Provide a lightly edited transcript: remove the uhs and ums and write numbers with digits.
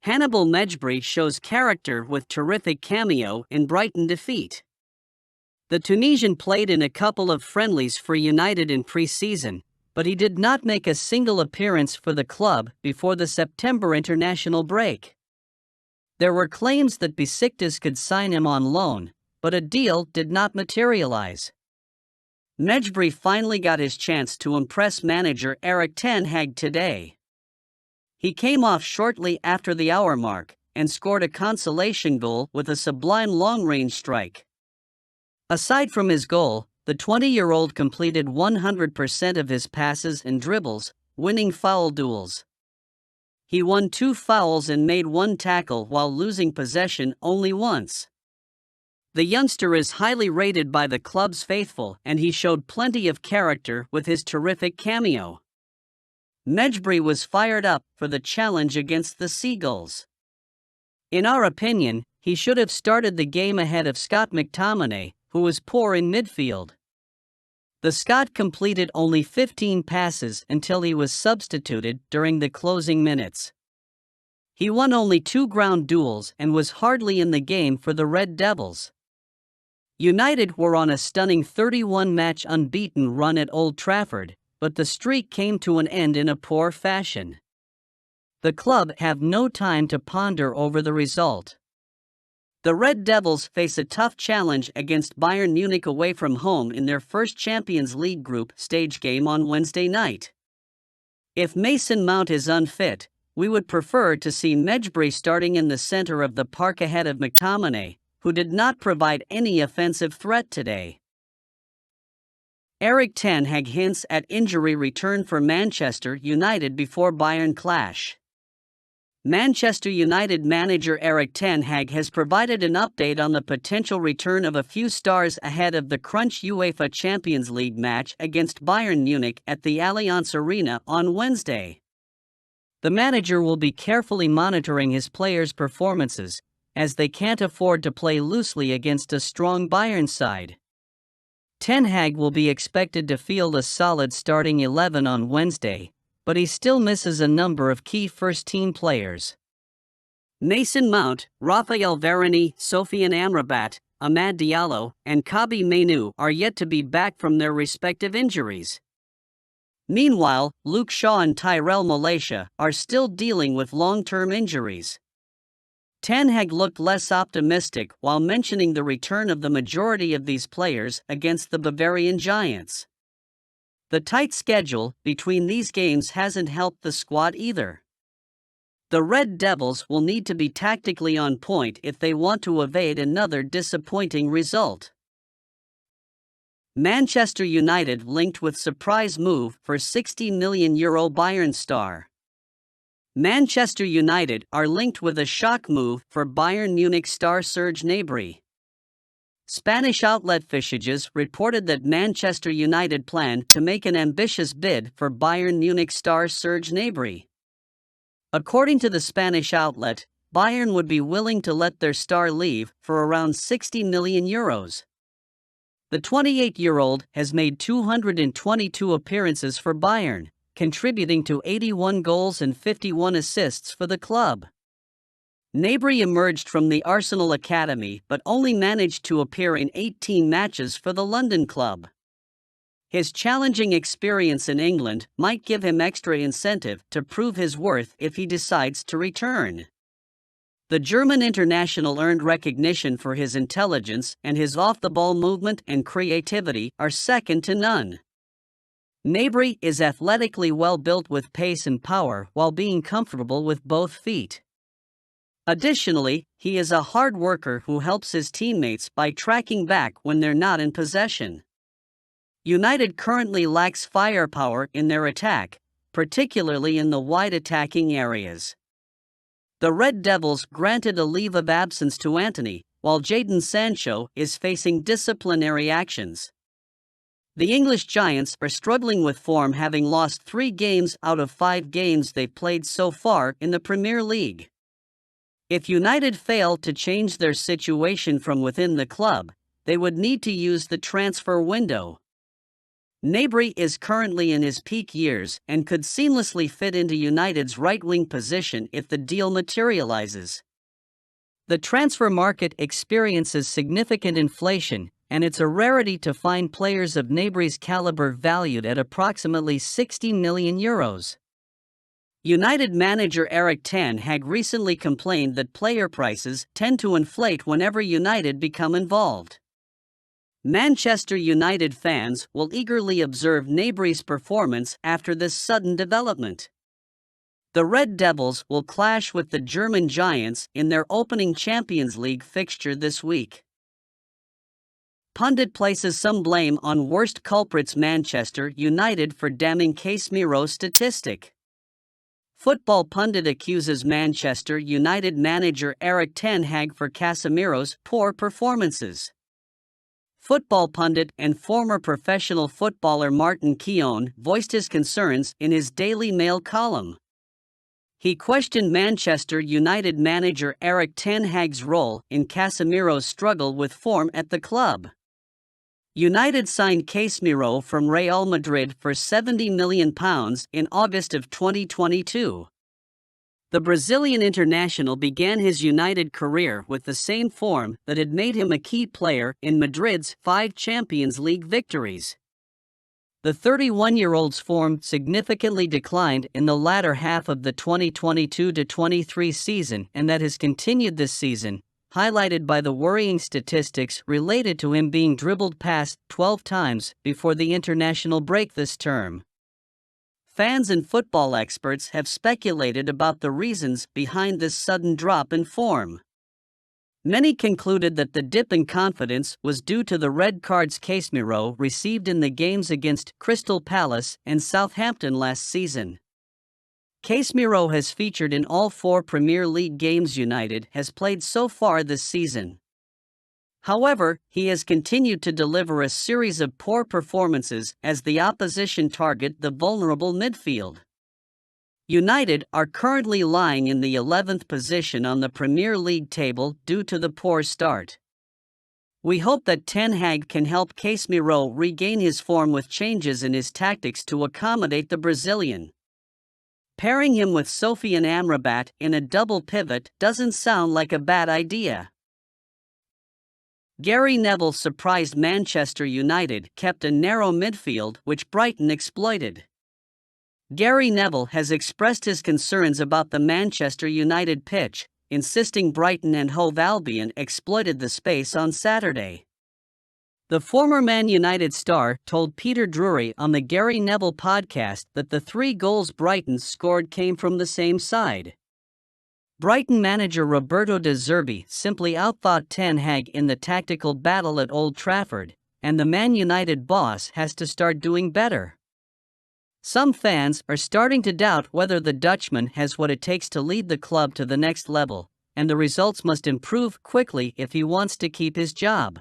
Hannibal Mejbri shows character with terrific cameo in Brighton defeat. The Tunisian played in a couple of friendlies for United in pre-season, but he did not make a single appearance for the club before the September international break. There were claims that Besiktas could sign him on loan, but a deal did not materialize. Mejbri finally got his chance to impress manager Ten Hag today. He came off shortly after the hour mark and scored a consolation goal with a sublime long-range strike. Aside from his goal, the 20-year-old completed 100% of his passes and dribbles, winning foul duels. He won 2 fouls and made 1 tackle while losing possession only once. The youngster is highly rated by the club's faithful, and he showed plenty of character with his terrific cameo. Mejbri was fired up for the challenge against the Seagulls. In our opinion, he should have started the game ahead of Scott McTominay, who was poor in midfield. The Scot completed only 15 passes until he was substituted during the closing minutes. He won only 2 ground duels and was hardly in the game for the Red Devils. United were on a stunning 31-match unbeaten run at Old Trafford, but the streak came to an end in a poor fashion. The club have no time to ponder over the result. The Red Devils face a tough challenge against Bayern Munich away from home in their first Champions League group stage game on Wednesday night. If Mason Mount is unfit, we would prefer to see Mejbri starting in the center of the park ahead of McTominay, who did not provide any offensive threat today. Ten Hag hints at injury return for Manchester United before Bayern clash. Manchester United manager Ten Hag has provided an update on the potential return of a few stars ahead of the crunch UEFA Champions League match against Bayern Munich at the Allianz Arena on Wednesday. The manager will be carefully monitoring his players' performances, as they can't afford to play loosely against a strong Bayern side. Ten Hag will be expected to field a solid starting 11 on Wednesday, but he still misses a number of key first-team players. Mason Mount, Raphael Varane, Sofiane Amrabat, Amad Diallo, and Kobbie Mainoo are yet to be back from their respective injuries. Meanwhile, Luke Shaw and Tyrell Malacia are still dealing with long-term injuries. Ten Hag looked less optimistic while mentioning the return of the majority of these players against the Bavarian Giants. The tight schedule between these games hasn't helped the squad either. The Red Devils will need to be tactically on point if they want to evade another disappointing result. Manchester United linked with surprise move for €60 million Bayern star. Manchester United are linked with a shock move for Bayern Munich star Serge Gnabry. Spanish outlet Fichajes reported that Manchester United planned to make an ambitious bid for Bayern Munich star Serge Gnabry. According to the Spanish outlet, Bayern would be willing to let their star leave for around €60 million. The 28-year-old has made 222 appearances for Bayern, contributing to 81 goals and 51 assists for the club. Gnabry emerged from the Arsenal academy but only managed to appear in 18 matches for the London club. His challenging experience in England might give him extra incentive to prove his worth if he decides to return. The German international earned recognition for his intelligence, and his off-the-ball movement and creativity are second to none. Gnabry is athletically well built with pace and power while being comfortable with both feet. Additionally, he is a hard worker who helps his teammates by tracking back when they're not in possession. United currently lacks firepower in their attack, particularly in the wide attacking areas. The Red Devils granted a leave of absence to Antony, while Jadon Sancho is facing disciplinary actions. The English Giants are struggling with form, having lost 3 games out of 5 games they've played so far in the Premier League. If United fail to change their situation from within the club, they would need to use the transfer window. Gnabry is currently in his peak years and could seamlessly fit into United's right-wing position if the deal materializes. The transfer market experiences significant inflation, and it's a rarity to find players of Gnabry's caliber valued at approximately €60 million. United manager Ten Hag recently complained that player prices tend to inflate whenever United become involved. Manchester United fans will eagerly observe Gnabry's performance after this sudden development. The Red Devils will clash with the German Giants in their opening Champions League fixture this week. Pundit places some blame on worst culprits Manchester United for damning Casemiro's statistic. Football pundit accuses Manchester United manager Ten Hag for Casemiro's poor performances. Football pundit and former professional footballer Martin Keown voiced his concerns in his Daily Mail column. He questioned Manchester United manager Ten Hag's role in Casemiro's struggle with form at the club. United signed Casemiro from Real Madrid for £70 million in August of 2022. The Brazilian international began his United career with the same form that had made him a key player in Madrid's 5 Champions League victories. The 31-year-old's form significantly declined in the latter half of the 2022-23 season, and that has continued this season, highlighted by the worrying statistics related to him being dribbled past 12 times before the international break this term. Fans and football experts have speculated about the reasons behind this sudden drop in form. Many concluded that the dip in confidence was due to the red cards Casemiro received in the games against Crystal Palace and Southampton last season. Casemiro has featured in all 4 Premier League games United has played so far this season. However, he has continued to deliver a series of poor performances as the opposition target the vulnerable midfield. United are currently lying in the 11th position on the Premier League table due to the poor start. We hope that Ten Hag can help Casemiro regain his form with changes in his tactics to accommodate the Brazilian. Pairing him with Sofiane Amrabat in a double pivot doesn't sound like a bad idea. Gary Neville surprised Manchester United kept a narrow midfield which Brighton exploited. Gary Neville has expressed his concerns about the Manchester United pitch, insisting Brighton and Hove Albion exploited the space on Saturday. The former Man United star told Peter Drury on the Gary Neville podcast that the 3 goals Brighton scored came from the same side. Brighton manager Roberto De Zerbi simply outthought Ten Hag in the tactical battle at Old Trafford, and the Man United boss has to start doing better. Some fans are starting to doubt whether the Dutchman has what it takes to lead the club to the next level, and the results must improve quickly if he wants to keep his job.